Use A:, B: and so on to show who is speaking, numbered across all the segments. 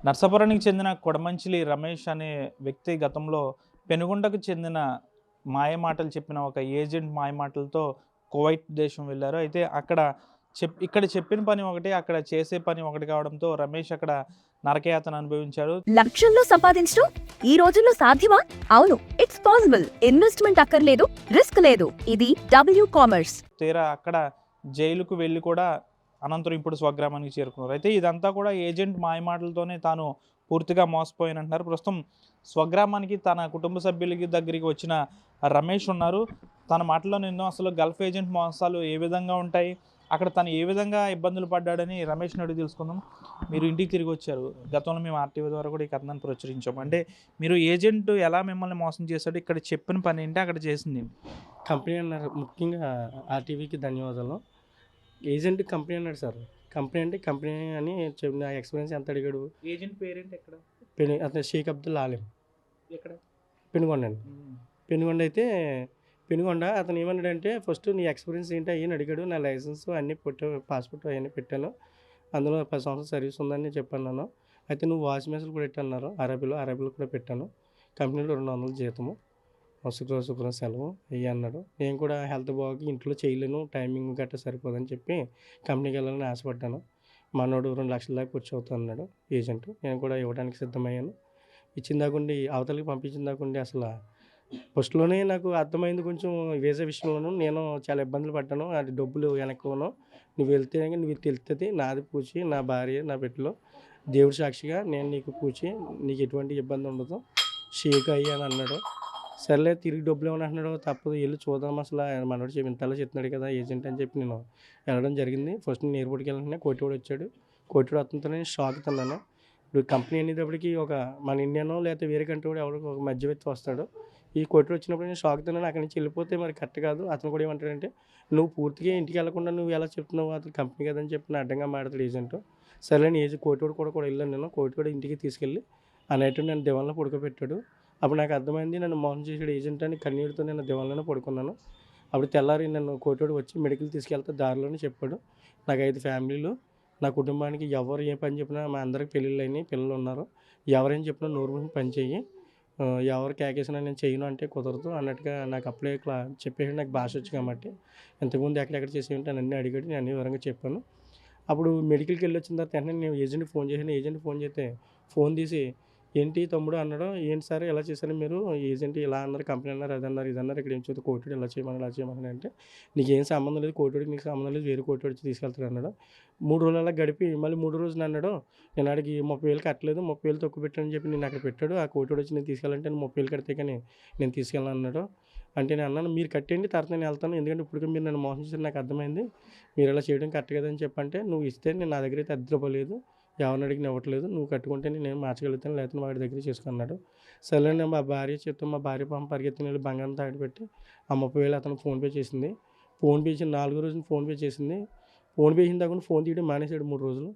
A: నర్సాపురానికి చెందిన కొడమంచిలి రమేష్ అనే వ్యక్తి గతంలో పెనుగొండకు చెందిన మాయమాటలు చెప్పిన ఒక ఏజెంట్ మాయమాటలతో కువైట్ దేశం వెళ్లారు. అయితే అక్కడ ఇక్కడ చెప్పిన పని ఒకటి, అక్కడ చేసే పని ఒకటి కావడంతో రమేష్ అక్కడ నరకయాతన అనుభవించాడు.
B: లక్షల్లో సంపాదించడం ఈ రోజుల్లో సాధ్యమా? అవును, ఇట్స్ పాసిబుల్. ఇన్వెస్ట్మెంట్ అక్కర్లేదు, రిస్క్ లేదు. ఇది డబ్ల్యూ కామర్స్.
A: తీరా అక్కడ జైలుకు వెళ్ళి కూడా అనంతరం ఇప్పుడు స్వగ్రామానికి చేరుకున్నారు. అయితే ఇదంతా కూడా ఏజెంట్ మాయమాటలతోనే తాను పూర్తిగా మోసపోయానంటున్నారు. ప్రస్తుతం స్వగ్రామానికి తన కుటుంబ సభ్యులకి దగ్గరికి వచ్చిన రమేష్ ఉన్నారు. తన మాటల్లో నిన్నో అసలు గల్ఫ్ ఏజెంట్ మోసాలు ఏ విధంగా ఉంటాయి, అక్కడ తను ఏ విధంగా ఇబ్బందులు పడ్డాడని రమేష్ని అడిగి తెలుసుకుందాం. మీరు ఇంటికి తిరిగి వచ్చారు. గతంలో మేము ఆర్టీవీ ద్వారా కూడా ఈ కథనాన్ని ప్రచురించాము. అంటే మీరు ఏజెంట్ ఎలా మిమ్మల్ని మోసం చేశాడు, ఇక్కడ చెప్పిన పని ఏంటి, అక్కడ చేసింది ఏంటి?
C: కంపెనీ అన్నారు. ముఖ్యంగా ఆర్టీవీకి ధన్యవాదాలు. ఏజెంట్ కంపెనీ అన్నాడు సార్. కంపెనీ అంటే కంపెనీ అని నా ఎక్స్పీరియన్స్ ఎంత అడిగాడు.
A: ఏజెంట్ పేరేంటి ఎక్కడ?
C: అతను షేక్ అబ్దుల్ ఆలిం,
A: ఎక్కడ?
C: పెనుగొండ అండి. పెనుగొండ అయితే పెనుగొండ అతను ఏమన్నాడంటే ఫస్ట్ నీ ఎక్స్పీరియన్స్ ఏంటి అయ్యని అడిగాడు. నా లైసెన్స్ అన్నీ పాస్పోర్ట్ అవన్నీ పెట్టాను. అందులో 10 సంవత్సరాల సర్వీస్ ఉందని చెప్పాను. అయితే నువ్వు వాష్ మెషిన్ కూడా పెట్టన్నారు. అరబీలో కూడా పెట్టాను. కంపెనీలో 200 జీతము, శుక్రవారం సెలవు అయ్యి అన్నాడు. నేను కూడా హెల్త్ బాగా ఇంట్లో చేయలేను, టైమింగ్ గట్రా సరిపోదని చెప్పి కంపెనీకి వెళ్ళాలని ఆశపడ్డాను. మనోడు 2 లక్షల దాకా ఖర్చు అవుతుంది అన్నాడు ఏజెంట్. నేను కూడా ఇవ్వడానికి సిద్ధమయ్యాను. ఇచ్చిన దాకుండి అవతలకి పంపించిన దాకుండి అసలు ఫస్ట్లోనే నాకు అర్థమైంది. కొంచెం వీసా విషయంలోనూ నేను చాలా ఇబ్బందులు పడ్డాను. అది డబ్బులు వెనక్కును నువ్వు వెళ్తే నువ్వు తెలుస్తుంది. నాది పూచి, నా భార్య, నా బిడ్డలో దేవుడి సాక్షిగా నేను నీకు పూచి, నీకు ఎటువంటి ఇబ్బంది ఉండదు, షేక్ అయ్యి అని అన్నాడు. సర్లే తిరిగి డబ్బులు ఏమని అంటున్నాడు, తప్పదు వెళ్ళి చూద్దాం అసలు మనోడు ఇంతలా చెప్తున్నాడు కదా ఏజెంట్ అని చెప్పి నేను వెళ్ళడం జరిగింది. ఫస్ట్ నేను ఎయిర్పోర్ట్కి వెళ్ళిన కోటివాడు వచ్చాడు. కోటివాడు అతనితో నేను షాక్ తిన్నాను. ఇప్పుడు కంపెనీ అనేటప్పటికి ఒక మన ఇండియానో లేకపోతే వేరే కంట్రీ కూడా ఎవరికి ఒక మధ్యవర్తి వస్తాడు. ఈ కోటివాడు వచ్చినప్పుడు నేను షాక్ తిన్నాను. అక్కడి నుంచి వెళ్ళిపోతే మరి కరెక్ట్ కాదు. అతను కూడా ఏమంటాడంటే నువ్వు పూర్తిగా ఇంటికి వెళ్ళకుండా నువ్వు ఎలా చెప్తున్నావు, అతను కంపెనీ కదని చెప్పి నా అడ్డంగా మాట్లాడు ఏజెంట్. సరే కోటివాడు కూడా వెళ్ళాను. నేను కోటివాడు ఇంటికి తీసుకెళ్ళి ఆ నైట్ నన్ను దివాన్లో పడుకోబెట్టాడు. అప్పుడు నాకు అర్థమైంది నన్ను మోసం చేసాడు ఏజెంట్ అని. కన్నీటితో నేను దివాన్లోనే పడుకున్నాను. అప్పుడు తెల్లారి నన్ను కోటివాడు వచ్చి మెడికల్ తీసుకెళ్తే దారిలోనే చెప్పాడు, నాకు 5 ఫ్యామిలీలు, నా కుటుంబానికి ఎవరు ఏ పని చెప్పినా మా అందరికి పెళ్ళిళ్ళు అయినాయి, పిల్లలు ఉన్నారు, ఎవరేం చెప్పినా నోరు మూసుకొని పని చెయ్యి, ఎవరు కేకేసినా నేను చేయను అంటే కుదరదు అన్నట్టుగా నాకు అప్పుడే చెప్పేసి నాకు భాష వచ్చు కాబట్టి ఇంతకుముందు ఎక్కడెక్కడ చేసి ఉంటే అన్నీ అడిగాడు. నేను అన్ని వివరంగా చెప్పాను. అప్పుడు మెడికల్కి వెళ్ళి వచ్చిన తర్వాత వెంటనే నేను ఏజెంట్కి ఫోన్ చేశాను. ఏజెంట్ ఫోన్ చేస్తే ఫోన్ తీసి ఏంటి తమ్ముడు అన్నాడు. ఏంటి సార్ ఎలా చేశారు మీరు, ఏజెంట్ ఇలా అన్నారు, కంపెనీ అన్నారు, అది అన్నారు, ఇది అన్నారు, ఇక్కడ ఏం చదువు కోటివాడు ఇలా చేయమని అంటే నీకేం సంబంధం లేదు, కోటివాడికి నీకు సంబంధం లేదు, వేరే కోటివాడు వచ్చి తీసుకెళ్తాడు అన్నాడు. 3 రోజులు అలా గడిపి మళ్ళీ 3 రోజున అన్నాడు, నేను అడిగి 30,000 కట్టలేదు, 30,000 తక్కువ పెట్టానని చెప్పి నేను అక్కడ పెట్టాడు. ఆ కోటివాడు వచ్చి నేను తీసుకెళ్ళాలంటే నేను 30,000 కడితే కానీ నేను తీసుకెళ్ళను అన్నాడు. అంటే నేను అన్నాను మీరు కట్టేయండి, తర్వాత నేను వెళ్తాను, ఎందుకంటే ఇప్పటికే మీరు నన్ను మోసం చేసి నాకు అర్థమైంది, మీరు ఇలా చేయడం కరెక్ట్ కదని చెప్పంటే నువ్వు ఇస్తే నేను నా దగ్గర అయితే అద్దె రూపాయలేదు, ఎవరిని అడిగిన ఇవ్వట్లేదు, నువ్వు కట్టుకుంటే నేను మార్చగలుగుతాను, లేకపోతే వాడి దగ్గర చేసుకున్నాడు. సరే నేను మా భార్య చెప్తాను, మా భార్య పాపం పరిగెత్తిన వెళ్ళి బంగారం తాగిపెట్టి ఆ 30,000 అతను ఫోన్పే చేసింది. ఫోన్పే చేసి 4 రోజున ఫోన్పే చేసింది. ఫోన్పే చేసిన దాకా ఫోన్ తీయడం మానేశాడు 3 రోజులు.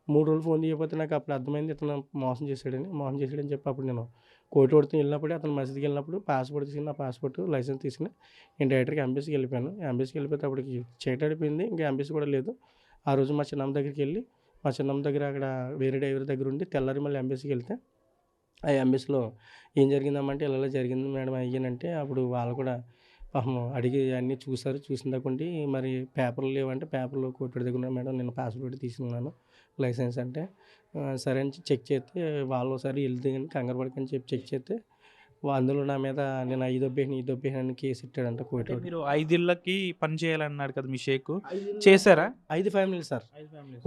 C: 3 రోజులు ఫోన్ తీయకపోతే నాకు అప్పుడు అర్థమైంది ఇతను మోసం చేశాడని చెప్పి అప్పుడు నేను కోటివాడితో వెళ్ళినప్పుడు అతను మసీదుకి వెళ్ళినప్పుడు పాస్పోర్ట్ తీసుకుని నా పాస్పోర్ట్ లైసెన్స్ తీసుకుని నేను డైరెక్ట్గా ఎంబీసీకి వెళ్ళిపోయాను. ఎంబీసీకి వెళ్ళిపోతే అప్పటికి చీకటడిపోయింది, ఇంకా ఎంబీసీ కూడా లేదు. ఆ రోజు మా చిన్నమ్మ దగ్గరికి వెళ్ళి మా చిన్నమ్మ దగ్గర అక్కడ వేరే డ్రైవర్ దగ్గర ఉండి తెల్లారి మళ్ళీ ఎంబీసీకి వెళ్తే ఆ ఎంబీసీలో ఏం జరిగిందమ్మంటే ఇలా జరిగింది మేడం అయ్యానంటే అప్పుడు వాళ్ళు కూడా పాపం అడిగి అన్నీ చూసారు. చూసిన దాకుండి మరి పేపర్లు లేవంటే పేపర్లు కోర్టు దగ్గర ఉన్నాయి మేడం, నేను పాస్పోర్ట్ తీసుకున్నాను లైసెన్స్ అంటే సరే అని చెక్ చేస్తే వాళ్ళు ఒకసారి వెళ్తే కానీ కంగారు పడకని చెప్పి చెక్ చేస్తే అందులో నా మీద నేను ఈ దొబ్బేసాను కేసు ఇట్టాడంట కోర్టు.
A: మీరు 5 ఇళ్ళకి పని చేయాలన్నాడు కదా మీ షేక్, చేశారా?
C: 5 ఫ్యామిలీలు సార్,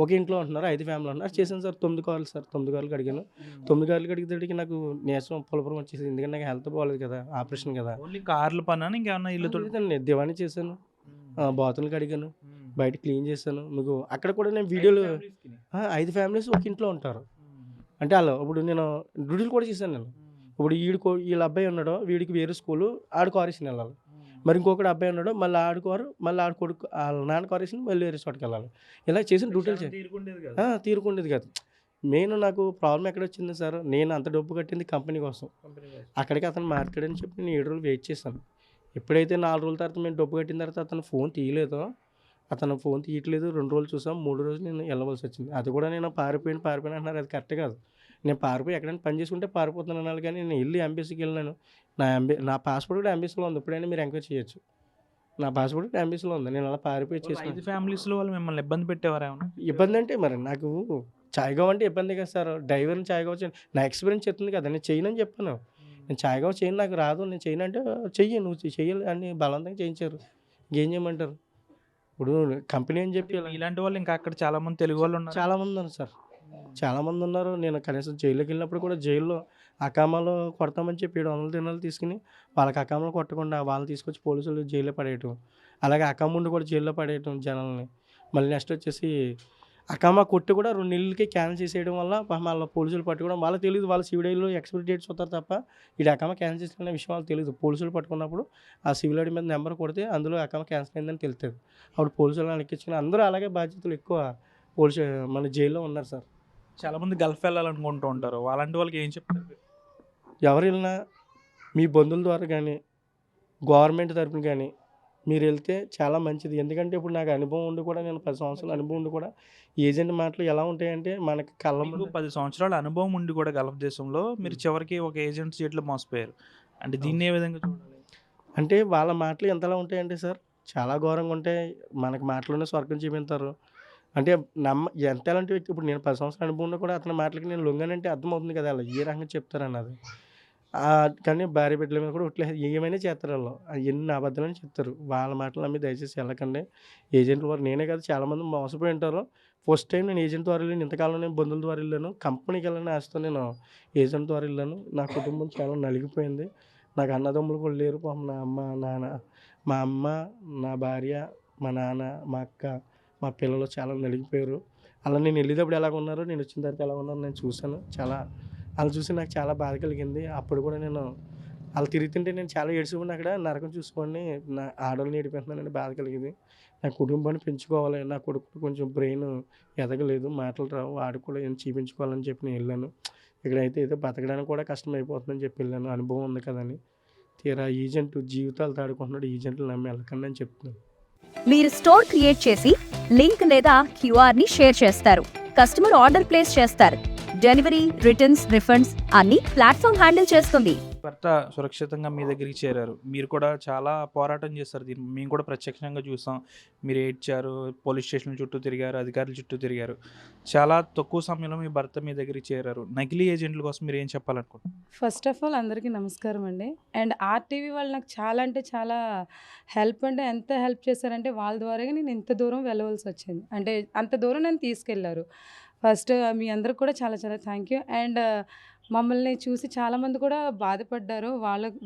C: ఒక ఇంట్లో ఉంటున్నారు, 5 ఫ్యామిలీలు ఉంటున్నారు. చేశాను సార్. 9 కార్లు సార్, 9 కార్లు అడిగాను. 9 కార్లు అడిగేటికి నాకు నీరసం పులపురం వచ్చేసింది, ఎందుకంటే నాకు హెల్త్ బాగోలేదు కదా, ఆపరేషన్ కదా.
A: ఓన్లీ కార్ల పని ఇంకేమన్నా ఇల్లు
C: లేదండి, దివాణి చేశాను, బాతులకు అడిగాను, బయట క్లీన్ చేశాను. మీకు అక్కడ కూడా నేను వీడియోలు 5 ఫ్యామిలీస్ ఒక ఇంట్లో ఉంటారు అంటే వాళ్ళు ఇప్పుడు నేను డ్యూటీలు కూడా చేశాను. నేను ఇప్పుడు వీళ్ళ అబ్బాయి ఉన్నాడు, వీడికి వేరే స్కూలు, ఆడు కారేషన్ వెళ్ళాలి. మరి ఇంకొకటి అబ్బాయి ఉన్నాడు, మళ్ళీ మళ్ళీ ఆడు కొడుకు వాళ్ళ నాన్న కారేషన్ మళ్ళీ వేరే చోటుకి వెళ్ళాలి. ఇలా చేసిన డ్యూటీలు తీరుకుండేది కాదు. మెయిన్ నాకు ప్రాబ్లం ఎక్కడ వచ్చింది సార్, నేను అంత డబ్బు కట్టింది కంపెనీ కోసం, అక్కడికి అతను మాట్లాడని చెప్పి నేను 7 రోజులు వెయిట్ చేశాను. ఎప్పుడైతే 4 రోజుల తర్వాత మేము డబ్బు కట్టిన తర్వాత అతను ఫోన్ తీయలేదో, అతను ఫోన్ తీయట్లేదు, 2 రోజులు చూసాం, 3 రోజులు నేను వెళ్ళవలసి వచ్చింది. అది కూడా నేను పారిపోయిన అంటున్నారు, అది కరెక్ట్ కాదు. నేను పారిపోయి ఎక్కడైనా పని చేసుకుంటే పారిపోతున్నాను అనాలి, కానీ నేను వెళ్ళి ఎంబీసీకి వెళ్ళినాను. నా పాస్‌పోర్ట్ కూడా ఎంబీసీలో ఉంది. ఎప్పుడైనా మీరు ఎంక్వైరీ చేయొచ్చు. నా పాస్‌పోర్ట్ కూడా ఎంబీసీలో ఉంది. నేను అలా పారిపోయి
A: వాళ్ళ
C: చేసిన
A: 5 ఫ్యామిలీస్‌లో వాళ్ళు మిమ్మల్ని ఇబ్బంది పెట్టేవారా ఏమన్నా?
C: ఇబ్బంది అంటే మరి నాకు చాయ్‌గావ్ అంటే ఇబ్బంది కదా సార్. డ్రైవర్‌ని చాయ్‌గావ్ చేయను. నా ఎక్స్‌పీరియన్స్ చెప్తుంది కదా! నేను చేయనని చెప్పాను. నేను చాయ్‌గావ్ చేయను, నాకు రాదు, నేను చేయనంటే చెయ్యి, నువ్వు చెయ్యాలి అని బలవంతంగా చేయించారు. ఇంకేం చేయమంటారు? ఇప్పుడు కంపెనీ అని చెప్పి ఇలా
A: ఇలాంటి వాళ్ళు ఇంకా అక్కడ చాలా మంది తెలుగు వాళ్ళు ఉన్నారు.
C: చాలామంది ఉన్నారు సార్. చాలామంది ఉన్నారు. నేను కనీసం జైల్లోకి వెళ్ళినప్పుడు కూడా జైల్లో అకామాలో కొడతామని చెప్పి 700 దినాలు తీసుకుని వాళ్ళకి అకామాలు కొట్టకుండా వాళ్ళని తీసుకొచ్చి పోలీసులు జైల్లో పడేయటం. అలాగే అకామా ఉండి కూడా జైల్లో పడేయటం జనాల్ని. మళ్ళీ నెక్స్ట్ వచ్చేసి అకామా కొట్టి కూడా 2 నెలలకి క్యాన్సిల్ చేసేయడం వల్ల పాపం వాళ్ళ పోలీసులు పట్టుకోవడం వాళ్ళకి తెలీదు. వాళ్ళ సివిల్ ఐడీలో ఎక్స్పైరీ డేట్స్ చూస్తారు తప్ప ఈడు అకామా క్యాన్సిల్ చేసిన విషయం వాళ్ళకి తెలీదు. పోలీసులు పట్టుకున్నప్పుడు ఆ సివిల్ ఐడీ మీద నెంబర్ కొడితే అందులో అకామా క్యాన్సిల్ అయిందని తెలుస్తుంది. అప్పుడు పోలీసులు ఎక్కించుకుని అందరూ అలాగే బాధ్యతలు ఎక్కువ పోలీసు మన జైల్లో ఉన్నారు సార్.
A: చాలా మంది గల్ఫ్ వెళ్ళాలనుకుంటూ ఉంటారు. అలాంటి వాళ్ళకి ఏం చెప్తారు మీరు?
C: ఎవరు వెళ్ళినా మీ బంధువుల ద్వారా కానీ గవర్నమెంట్ తరపున కానీ మీరు వెళ్తే చాలా మంచిది. ఎందుకంటే ఇప్పుడు నాకు అనుభవం ఉండి కూడా, నేను 10 సంవత్సరాల అనుభవం ఉండి కూడా ఏజెంట్ మాటలు ఎలా ఉంటాయంటే మనకి కళ్ళ
A: మీకు
C: ముందు
A: 10 సంవత్సరాల అనుభవం ఉండి కూడా గల్ఫ్ దేశంలో మీరు చివరికి ఒక ఏజెంట్ చేతిలో మోసపోయారు. అంటే దీన్ని ఏ విధంగా చూడాలి?
C: అంటే వాళ్ళ మాటలు ఎంతలా ఉంటాయంటే సార్ చాలా ఘోరంగా ఉంటాయి. మనకి మాటలోనే స్వర్గం చూపిస్తారు. అంటే ఎంత ఎలాంటి వ్యక్తి, ఇప్పుడు నేను 10 సంవత్సరాల అనుభవం ఉన్నా కూడా అతని మాటలకి నేను లొంగానంటే అర్థమవుతుంది కదా! ఆళ్ళు ఏ రకంగా చెప్తారన్నది. కానీ భార్య బిడ్డల మీద కూడా ఏమైనా చేస్తారు ఆళ్ళు. ఎన్ని అబద్ధాలని చెప్తారు. వాళ్ళ మాటలు నమ్మి దయచేసి వెళ్ళకండి. ఏజెంట్ల వారు నేనే కాదు చాలామంది మోసపోయి ఉంటారు. ఫస్ట్ టైం నేను ఏజెంట్ ద్వారా వెళ్ళాను. ఇంతకాలం నేను బంధువుల ద్వారా వెళ్ళాను. కంపెనీకి వెళ్ళాలని ఆశతో నేను ఏజెంట్ ద్వారా వెళ్ళాను. నా కుటుంబం చాలా నలిగిపోయింది. నాకు అన్నదమ్ములు కూడా లేరు. పాపం నా అమ్మ, నాన్న, మా అమ్మ, నా భార్య, మా నాన్న, మా అక్క, మా పిల్లలు చాలా నలిగిపోయారు. అలా నేను వెళ్ళేటప్పుడు ఎలాగ ఉన్నారో, నేను వచ్చిన తర్వాత ఎలా ఉన్నారో నేను చూశాను. ఆళ్ళని చూసి నాకు చాలా బాధ కలిగింది. అప్పుడు కూడా నేను ఆళ్ళు తిరుగుతుంటే నేను చాలా ఏడ్చుకుని అక్కడ నరకం చూసుకొని నా ఆడోళ్ళని ఏడిపిస్తున్నానని బాధ కలిగింది. నా కుటుంబాన్ని పెంచుకోవాలి. నా కొడుకు కొంచెం బ్రెయిన్ ఎదగలేదు. మాటలు రావు. వాడికి కూడా ఏం చూపించుకోవాలని చెప్పి నేను వెళ్ళాను. ఇక్కడైతే ఏదో బతకడానికి కూడా కష్టమైపోతుందని చెప్పి వెళ్ళాను. అనుభవం ఉంది కదని. తీరా ఏజెంట్ జీవితాలతో ఆడుకుంటున్నాడు. ఏజెంట్‌లు నమ్మి వెళ్ళకండి అని చెప్తున్నాను.
B: మీరు స్టోర్ క్రియేట్ చేసి లింక్ లేదా క్యూఆర్ ని షేర్ చేస్తారు. కస్టమర్ ఆర్డర్ ప్లేస్ చేస్తారు. డెలివరీ, రిటర్న్స్, రిఫండ్స్ అన్ని ప్లాట్ఫామ్ హ్యాండిల్ చేస్తుంది.
A: భర్త సురక్షితంగా మీ దగ్గరికి చేరారు. మీరు కూడా చాలా పోరాటం చేస్తారు. దీన్ని మేము కూడా ప్రత్యక్షంగా చూసాం. మీరు ఏడ్చారు, పోలీస్ స్టేషన్ల చుట్టూ తిరిగారు, అధికారుల చుట్టూ తిరిగారు. చాలా తక్కువ సమయంలో మీ భర్త మీ దగ్గరికి చేరారు. నకిలీ ఏజెంట్ల కోసం మీరు ఏం చెప్పాలనుకుంటున్నారు?
D: ఫస్ట్ ఆఫ్ ఆల్ అందరికీ నమస్కారం అండి. అండ్ ఆర్టీవీ వాళ్ళు నాకు చాలా అంటే చాలా హెల్ప్, అంటే ఎంత హెల్ప్ చేశారంటే వాళ్ళ ద్వారాగా నేను ఇంత దూరం వెళ్ళవలసి వచ్చింది. అంటే అంత దూరం నన్ను తీసుకెళ్లారు. ఫస్ట్ మీ అందరికి కూడా చాలా చాలా థ్యాంక్ యూ. అండ్ మమ్మల్ని చూసి చాలామంది కూడా బాధపడ్డారు.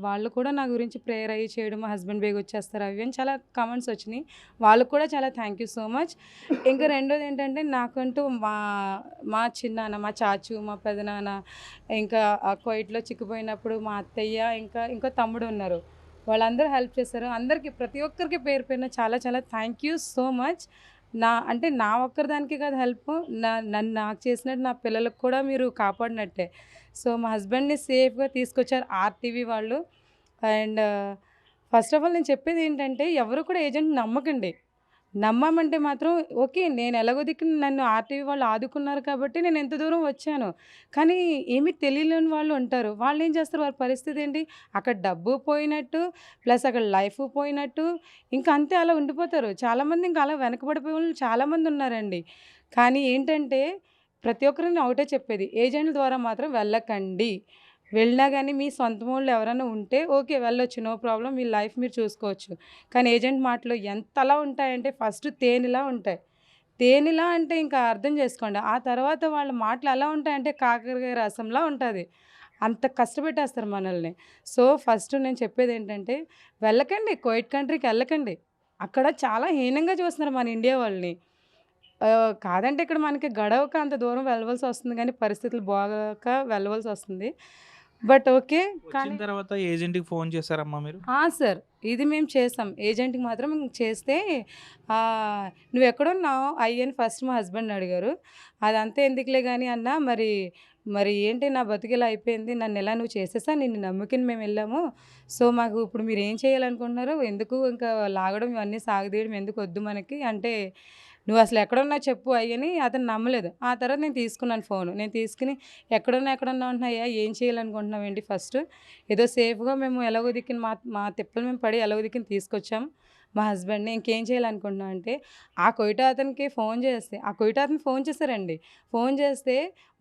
D: వాళ్ళు కూడా నా గురించి ప్రేయర్ అయ్యి చేయడం, మా హస్బెండ్ బేగ్ వచ్చేస్తారు అవి అని చాలా కామెంట్స్ వచ్చినాయి. వాళ్ళకు కూడా చాలా థ్యాంక్ యూ సో మచ్. ఇంకా రెండోది ఏంటంటే నాకంటూ మా చిన్నాన్న, మా చాచు, మా పెదనాన్న, ఇంకా కువైట్లో చిక్కిపోయినప్పుడు మా అత్తయ్య, ఇంకో తమ్ముడు ఉన్నారు. వాళ్ళందరూ హెల్ప్ చేశారు. అందరికీ ప్రతి ఒక్కరికి పేరు పేరున చాలా చాలా థ్యాంక్ యూ సో మచ్. నా ఒక్కరిదానికే కాదు హెల్ప్, నాకు చేసినట్టు నా పిల్లలకు కూడా మీరు కాపాడినట్టే. సో మా హస్బెండ్ని సేఫ్గా తీసుకొచ్చారు ఆర్టీవీ వాళ్ళు. అండ్ ఫస్ట్ ఆఫ్ ఆల్ నేను చెప్పేది ఏంటంటే ఎవరు కూడా ఏజెంట్ నమ్మకండి. నమ్మామంటే మాత్రం ఓకే, నేను ఎలాగో దిక్కున నన్ను ఆర్టీవీ వాళ్ళు ఆదుకున్నారు కాబట్టి నేను ఎంత దూరం వచ్చాను. కానీ ఏమీ తెలియలేని వాళ్ళు ఉంటారు. వాళ్ళు ఏం చేస్తారు, వారి పరిస్థితి ఏంటి, అక్కడ డబ్బు పోయినట్టు ప్లస్ అక్కడ లైఫ్ పోయినట్టు ఇంకా అంతే అలా ఉండిపోతారు. చాలామంది ఇంకా అలా వెనకబడిపోయే వాళ్ళు చాలామంది ఉన్నారండి. కానీ ఏంటంటే ప్రతి ఒక్కరిని ఒకటే చెప్పేది, ఏజెంట్ల ద్వారా మాత్రం వెళ్ళకండి. వెళ్ళినా కానీ మీ సొంత వాళ్ళు ఎవరైనా ఉంటే ఓకే వెళ్ళొచ్చు, నో ప్రాబ్లం, మీ లైఫ్ మీరు చూసుకోవచ్చు. కానీ ఏజెంట్ మాటలు ఎంతలా ఉంటాయంటే ఫస్ట్ తేనెలా ఉంటాయి. తేనెలా అంటే ఇంకా అర్థం చేసుకోండి. ఆ తర్వాత వాళ్ళ మాటలు ఎలా ఉంటాయంటే కాకరకాయ రసంలా ఉంటుంది. అంత కష్టపెట్టేస్తారు మనల్ని. సో ఫస్ట్ నేను చెప్పేది ఏంటంటే వెళ్ళకండి, కువైట్ కంట్రీకి వెళ్ళకండి. అక్కడ చాలా హీనంగా చూస్తున్నారు మన ఇండియా వాళ్ళని. కాదంటే ఇక్కడ మనకి గడవక అంత దూరం వెళ్ళవలసి వస్తుంది, కానీ పరిస్థితులు బాగాక వెళ్ళవలసి వస్తుంది. But okay.
A: వచ్చిన తర్వాత ఏజెంట్‌కి ఫోన్ చేశారమ్మా మీరు?
D: సార్ ఇది మేము చేసాం. ఏజెంట్కి మాత్రం చేస్తే నువ్వెక్కడున్నావు అయ్యని ఫస్ట్ మా హస్బెండ్ అడిగారు. అదంతా ఎందుకులే కానీ అన్న, మరి ఏంటి నా బతుకిలా అయిపోయింది, నన్ను ఎలా నువ్వు చేసేసా, నిన్ను నమ్ముకుని మేము వెళ్ళాము. సో మాకు ఇప్పుడు మీరు ఏం చేయాలనుకుంటున్నారు, ఎందుకు ఇంకా లాగడం ఇవన్నీ సాగదీయడం ఎందుకు వద్దు మనకి అంటే, నువ్వు అసలు ఎక్కడున్నా చెప్పు అయ్యని అతను నమ్మలేదు. ఆ తర్వాత నేను తీసుకున్నాను ఫోను. నేను తీసుకుని ఎక్కడున్నావు అంటున్నాయా, ఏం చేయాలనుకుంటున్నావు ఏంటి ఫస్ట్, ఏదో సేఫ్గా మేము ఎలాగో దిక్కున మా మా తిప్పలు మేము పడి ఎలాగో దిక్కున తీసుకొచ్చాం మా హస్బెండ్ని. ఇంకేం చేయాలనుకుంటున్నావు అంటే ఆ కొయిటా అతనికి ఫోన్ చేస్తే, ఆ కొయిటా అతను ఫోన్ చేశారండి. ఫోన్ చేస్తే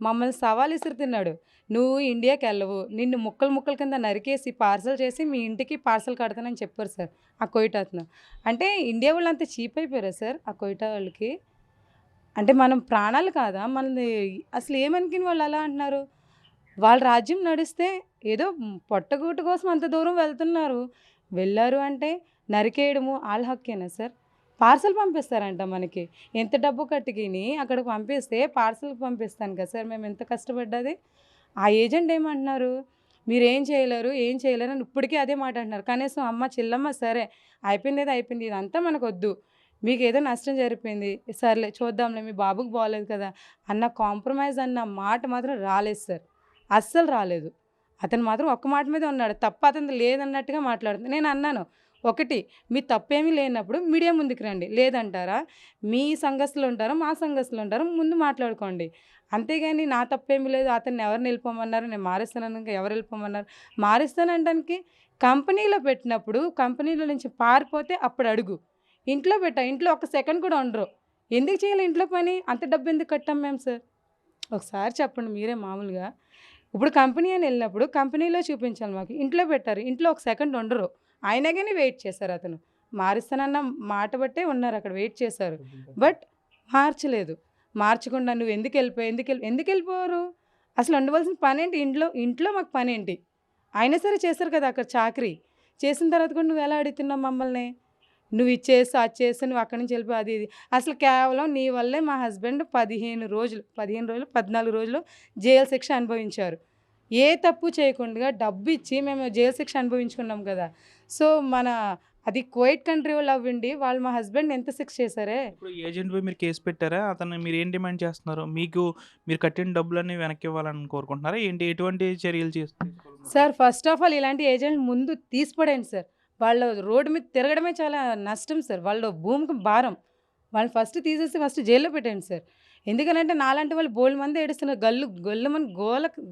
D: మమ్మల్ని సవాల్ ఇసురుతున్నాడు. నువ్వు ఇండియాకి వెళ్ళవు, నిన్ను ముక్కలు ముక్కల కింద నరికేసి పార్సల్ చేసి మీ ఇంటికి పార్సల్ కడతానని చెప్పారు సార్ ఆ కొయిటా అతను. అంటే ఇండియా వాళ్ళు అంత చీప్ అయిపోయారా సార్ ఆ కొయిటా వాళ్ళకి? అంటే మనం ప్రాణాలు కాదా మనది? అసలు ఏమనుకుని వాళ్ళు అలా అంటున్నారు? వాళ్ళ రాజ్యం నడిస్తే ఏదో పొట్టగూటి కోసం అంత దూరం వెళ్తున్నారు. వెళ్ళారు అంటే నరికేయడము వాళ్ళ హక్కేనా సార్? పార్సల్ పంపిస్తారంట మనకి. ఎంత డబ్బు కట్టుకుని అక్కడికి పంపిస్తే పార్సల్కి పంపిస్తాను కదా సార్ మేము ఎంత కష్టపడ్డది. ఆ ఏజెంట్ ఏమంటున్నారు, మీరేం చేయలేరు ఏం చేయలేరు అని ఇప్పటికీ అదే మాట అంటున్నారు. కనీసం అమ్మ చెల్లమ్మ సరే అయిపోయింది ఏదో అయిపోయింది, ఇదంతా మనకొద్దు, మీకు ఏదో నష్టం జరిగిపోయింది సర్లే చూద్దాంలే మీ బాబుకి బాగోలేదు కదా అన్న కాంప్రమైజ్ అన్న మాట మాత్రం రాలేదు సార్. అస్సలు రాలేదు. అతను మాత్రం ఒక్క మాట మీద ఉన్నాడు, తప్ప అతను లేదన్నట్టుగా మాట్లాడుతుంది. నేను అన్నాను, ఒకటి మీ తప్పేమీ లేనప్పుడు మీడియా ముందుకు రండి, లేదంటారా మీ సంఘస్థులు ఉంటారు మా సంఘస్థులు ఉంటారు ముందు మాట్లాడుకోండి, అంతేగాని నా తప్పేమీ లేదు అతన్ని ఎవరిని వెళ్ళిపోమన్నారు నేను మారుస్తానని ఇంకా ఎవరు వెళ్ళిపోమన్నారు. మారుస్తానంటానికి కంపెనీలో పెట్టినప్పుడు కంపెనీలో నుంచి పారిపోతే అప్పుడు అడుగు. ఇంట్లో పెట్టా, ఇంట్లో ఒక సెకండ్ కూడా ఉండరు. ఎందుకు చేయాలి ఇంట్లో పని? అంత డబ్బు ఎందుకు కట్టాం మేము సార్? ఒకసారి చెప్పండి మీరే మామూలుగా. ఇప్పుడు కంపెనీ అని వెళ్ళినప్పుడు కంపెనీలో చూపించాలి మాకు, ఇంట్లో పెట్టారు, ఇంట్లో ఒక సెకండ్ ఉండరు. అయినా కానీ వెయిట్ చేశారు. అతను మారుస్తానన్న మాట బట్టే ఉన్నారు అక్కడ, వెయిట్ చేశారు. బట్ మార్చలేదు. మార్చకుండా నువ్వు ఎందుకు వెళ్ళిపోరు? అసలు ఉండవలసిన పని ఏంటి? ఇంట్లో మాకు పని ఏంటి? అయినా సరే చేశారు కదా అక్కడ చాకరీ. చేసిన తర్వాత కూడా నువ్వు ఎలా అడుగుతున్నావు మమ్మల్ని? నువ్వు ఇచ్చేసి అది చేసి నువ్వు అక్కడి నుంచి వెళ్ళిపో అది ఇది. అసలు కేవలం నీ వల్లే మా హస్బెండ్ 14 రోజులు జైలు శిక్ష అనుభవించారు. ఏ తప్పు చేయకుండా డబ్బు ఇచ్చి మేము జైలు శిక్ష అనుభవించుకున్నాం కదా. సో అది కువైట్ కంట్రీ వాళ్ళు అవ్వండి, వాళ్ళు మా హస్బెండ్ ఎంత శిక్ష చేశారే.
A: ఇప్పుడు ఏజెంట్ పై మీరు కేసు పెట్టారా? అతను మీరు ఏం డిమాండ్ చేస్తున్నారు? మీరు కట్టిన డబ్బులన్నీ వెనక్కి ఇవ్వాలని కోరుకుంటున్నారా ఏంటి? ఎటువంటి చర్యలు తీసుకోవాలి
D: సార్? ఫస్ట్ ఆఫ్ ఆల్ ఇలాంటి ఏజెంట్ ముందు తీసిపడండి సార్. వాళ్ళు రోడ్డు మీద తిరగడమే చాలా నష్టం సార్, వాళ్ళ భూమికి భారం. వాళ్ళని ఫస్ట్ తీసేసి ఫస్ట్ జైల్లో పెట్టండి సార్. ఎందుకనంటే నాలాంటి వాళ్ళు బోల్డ్ మంది ఏడుస్తున్నారు, గొల్లమని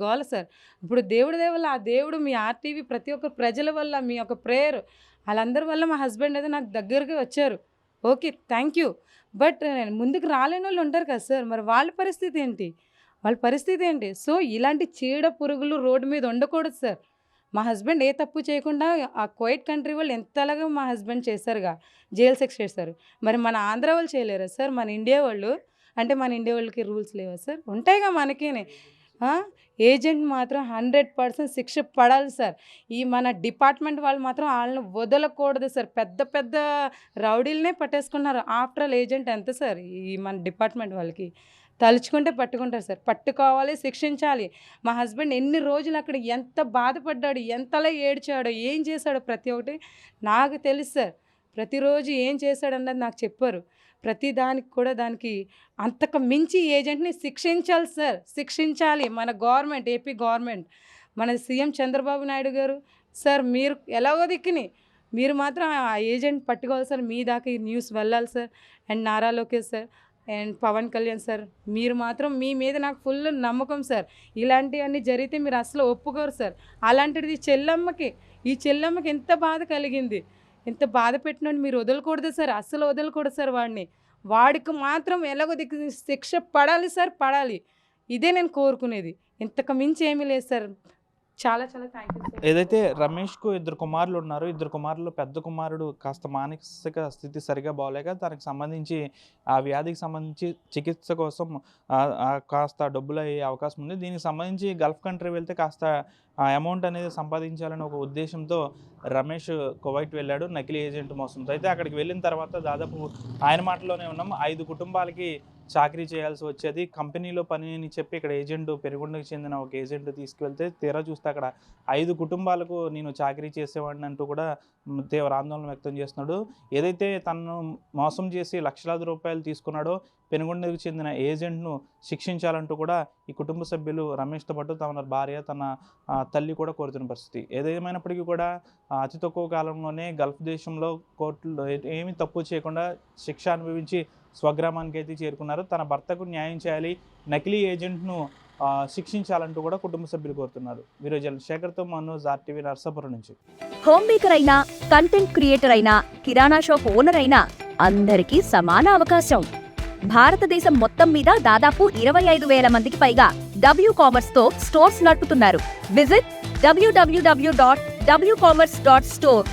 D: గోల సార్. ఇప్పుడు దేవుడి వల్ల ఆ దేవుడు మీ ఆర్టీవీ ప్రతి ఒక్క ప్రజల వల్ల మీ యొక్క ప్రేయర్ వాళ్ళందరి వల్ల మా హస్బెండ్ అయితే నాకు దగ్గరికి వచ్చారు. Okay, thank you. బట్ ముందుకు రాలేని వాళ్ళు ఉంటారు కదా సార్, మరి వాళ్ళ పరిస్థితి ఏంటి? సో ఇలాంటి చీడ పురుగులు రోడ్డు మీద ఉండకూడదు సార్. మా హస్బెండ్ ఏ తప్పు చేయకుండా ఆ కువైట్ కంట్రీ వాళ్ళు ఎంతలాగా మా హస్బెండ్ చేశారుగా, జైలు శిక్ష చేశారు. మరి మన ఆంధ్ర వాళ్ళు చేయలేరా సార్? మన ఇండియా వాళ్ళకి రూల్స్ లేవా సార్? ఉంటాయిగా మనకేనే. ఏజెంట్ మాత్రం 100% శిక్ష పడాలి సార్. ఈ మన డిపార్ట్మెంట్ వాళ్ళు మాత్రం వాళ్ళని వదలకూడదు సార్. పెద్ద పెద్ద రౌడీలనే పట్టేసుకున్నారు. ఆఫ్టర్ ఆల్ ఏజెంట్ ఎంత సార్ ఈ మన డిపార్ట్మెంట్ వాళ్ళకి? తలుచుకుంటే పట్టుకుంటారు సార్. పట్టుకోవాలి, శిక్షించాలి. మా హస్బెండ్ ఎన్ని రోజులు అక్కడ ఎంత బాధపడ్డాడు, ఎంతలా ఏడ్చాడో, ఏం చేశాడో ప్రతి ఒక్కటి నాకు తెలుసు సార్. ప్రతిరోజు ఏం చేశాడన్నది నాకు చెప్పారు. ప్రతి దానికి కూడా దానికి అంతకు మించి ఏజెంట్ని శిక్షించాలి సార్, శిక్షించాలి. మన గవర్నమెంట్, ఏపీ గవర్నమెంట్, మన సీఎం చంద్రబాబు నాయుడు గారు సార్, మీరు ఎలాగో దిక్కుని మీరు మాత్రం ఆ ఏజెంట్ పట్టుకోవాలి సార్. మీ దాకా ఈ న్యూస్ వెళ్ళాలి sir. And Nara Lokesh sir and Pawan Kalyan sir, మీరు మాత్రం మీ మీద నాకు ఫుల్ నమ్మకం సార్. ఇలాంటివన్నీ జరిగితే మీరు అసలు ఒప్పుకోరు సార్. అలాంటిది ఈ చెల్లమ్మకి ఎంత బాధ కలిగింది, ఎంత బాధ పెట్టినట్టు మీరు వదలకూడదు సార్, అస్సలు వదలకూడదు సార్. వాడికి మాత్రం ఎలాగో శిక్ష పడాలి సార్, పడాలి. ఇదే నేను కోరుకునేది, ఇంతకు మించి ఏమీ లేదు సార్. చాలా చాలా థ్యాంక్ యూ సార్.
A: ఏదైతే రమేష్కు 2 కుమారులు ఉన్నారు. 2 కుమారులు పెద్ద కుమారుడు కాస్త మానసిక స్థితి సరిగా బాగోలేక దానికి సంబంధించి ఆ వ్యాధికి సంబంధించి చికిత్స కోసం కాస్త డబ్బులు అయ్యే అవకాశం ఉంది. దీనికి సంబంధించి గల్ఫ్ కంట్రీ వెళ్తే కాస్త ఆ అమౌంట్ అనేది సంపాదించాలని ఒక ఉద్దేశంతో రమేష్ కువైట్ వెళ్ళాడు నకిలీ ఏజెంట్ మోసంతో. అయితే అక్కడికి వెళ్ళిన తర్వాత దాదాపు ఆయన మాటలోనే ఉన్నాం, 5 కుటుంబాలకి చాకరీ చేయాల్సి వచ్చేది. కంపెనీలో పని అని చెప్పి ఇక్కడ ఏజెంట్, పెరుగుండకు చెందిన ఒక ఏజెంట్ తీసుకువెళ్తే తీరా చూస్తే అక్కడ 5 కుటుంబాలకు నేను చాకరీ చేసేవాడిని అంటూ కూడా తీవ్ర ఆందోళన వ్యక్తం చేస్తున్నాడు. ఏదైతే తనను మోసం చేసి లక్షలాది రూపాయలు తీసుకున్నాడో పెనుగొండకు చెందిన ఏజెంట్ను శిక్షించాలంటూ కూడా ఈ కుటుంబ సభ్యులు రమేష్తో పాటు తన భార్య, తన తల్లి కూడా కోరుతున్న పరిస్థితి. ఏదేమైనప్పటికీ కూడా అతి తక్కువ కాలంలోనే గల్ఫ్ దేశంలో కోర్టులో ఏమీ తప్పు చేయకుండా శిక్ష అనుభవించి స్వగ్రామానికి అయితే చేరుకున్నారు. తన భర్తకు న్యాయం చేయాలి, నకిలీ ఏజెంట్ను శిక్షించాలంటూ కూడా కుటుంబ సభ్యులు కోరుతున్నారు. వీరోజు శేఖర్తో మనోజ్, RTV నర్సాపురం నుంచి.
B: హోమ్ మేకర్ అయినా, కంటెంట్ క్రియేటర్ అయినా, కిరాణా షాప్ ఓనర్ అయినా అందరికీ సమాన అవకాశం. భారతదేశం మొత్తం మీద దాదాపు 25,000 మందికి పైగా WCommerce తో స్టోర్స్ నడుపుతున్నారు. Visit www.wcommerce.store